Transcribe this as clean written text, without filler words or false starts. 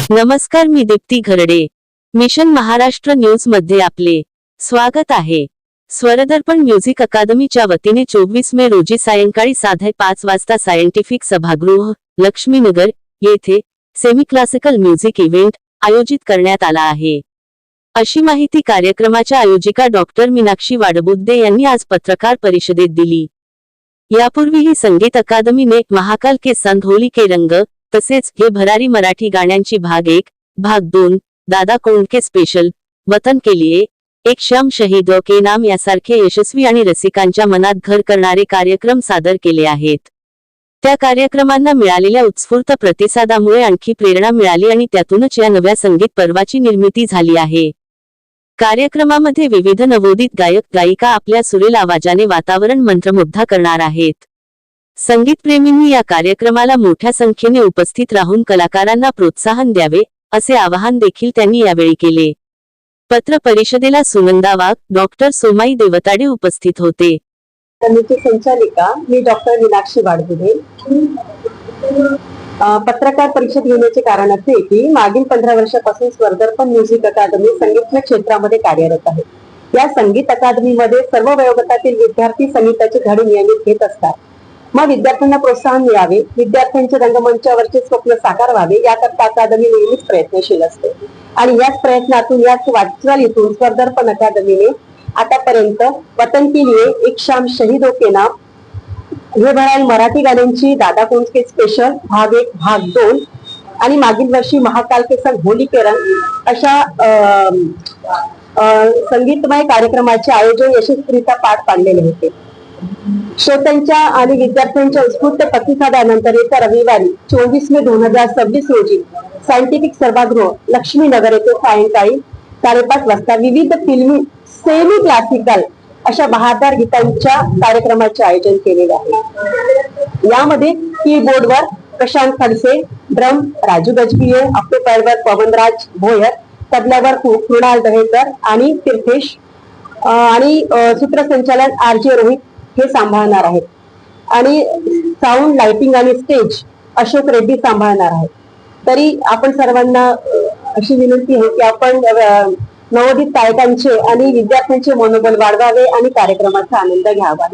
नमस्कार, मी Deepti Gharde. Mission Maharashtra news मध्ये आपले स्वागत आहे. स्वरदर्पण म्युझिक अकादमीच्या वतीने 24 मे रोजी सायंकाळी 5:30 वाजता सायंटिफिक सभागृह, लक्ष्मीनगर येथे सेमी क्लासिकल म्युझिक इव्हेंट आयोजित करण्यात आला आहे, अशी माहिती कार्यक्रमाच्या आयोजिका डॉक्टर मीनाक्षी वाडबुद्दे यांनी आज पत्रकार परिषदेत दिली. यापूर्वीही संगीत अकादमीने महाकाल के संग होली के रंग तसेच हे भरारी मराठी गाण्यांची भाग 1, भाग 2, दादा कोंडके स्पेशल, वतन के लिए, एक शाम शहीदों के नाम यासारखे यशस्वी आणि रसिकांच्या मनात घर करणारे कार्यक्रम सादर केले आहेत. त्या कार्यक्रमांना मिळालेल्या उत्स्फूर्त प्रतिसादामुळे आणखी प्रेरणा मिळाली आणि त्यातूनच या नव्या संगीत पर्वाची निर्मिती झाली आहे. कार्यक्रमामध्ये विविध नवोदित गायक गायिका आपल्या सुरेल आवाजाने वातावरण मंत्रमुग्ध करणार आहेत. संगीतप्रेमींनी या कार्यक्रमाला मोठ्या संख्येने उपस्थित राहून कलाकारांना प्रोत्साहन द्यावे, असे आवाहन देखील त्यांनी यावेळी केले. पत्र परिषदेला सुनंदा वाघ, डॉक्टर सोमाई देवताडे उपस्थित होते. समिती संचालिका मी डॉक्टर मीनाक्षी वाडबुद्दे. पत्रकार परिषद घेण्याचे कारण असे की मागील 15 वर्षापासून स्वरदर्पण म्युझिक अकादमी संगीत क्षेत्रामध्ये कार्यरत आहे. या संगीत अकादमीमध्ये सर्व वयोगटातील विद्यार्थी संगीताचे धडे नियमित घेत असतात. मग विद्यार्थ्यांना प्रोत्साहन मिळावे, विद्यार्थ्यांचे रंगमंचावरचे स्वप्न साकार व्हावे, याकरता अकादमी नेहमीच प्रयत्नशील असते. आणि याच प्रयत्नातून, याच वाटचालीतून स्वरदर्पण अकादमीने आतापर्यंत वतन के लिए, एक शाम शहीदों के नाम, हे भरारी मराठी गाण्यांची दादा कोंडके स्पेशल भाग 1, भाग 2 आणि मागील वर्षी महाकाल के संग होली के रंग अशा संगीतमय कार्यक्रमाचे आयोजन यशस्वीरित्या पार पाडलेले होते. श्रोत्यांच्या आणि विद्यार्थ्यांच्या उत्स्फूर्त प्रतिसादानंतर येत्या रविवारी 24 मे 2026 रोजी सायंटिफिक सभागृह, लक्ष्मीनगर येथे सायंकाळी 5:30 वाजता विविध फिल्मी सेमी क्लासिकल अशा बहादर गीतांच्या कार्यक्रमाचे आयोजन केलेले आहे. यामध्ये कीबोर्डवर प्रशांत खडसे, ड्रम राजू गजबिये, ऑक्टोपॅडवर पवनराज भोयर, तबल्यावर कृणाल दहेकर आणि तीर्थेश आणि सूत्रसंचालन RJ रोहित हे सांभाळणार आहेत. आणि साऊंड, लाइटिंग आणि स्टेज अशोक रेड्डी सांभाळणार आहेत. तरी आपण सर्वांना अशी विनंती आहे की आपण नवोदित गायकांचे आणि विद्यार्थ्यांचे मनोबल वाढवावे आणि कार्यक्रमाचा आनंद घ्यावा.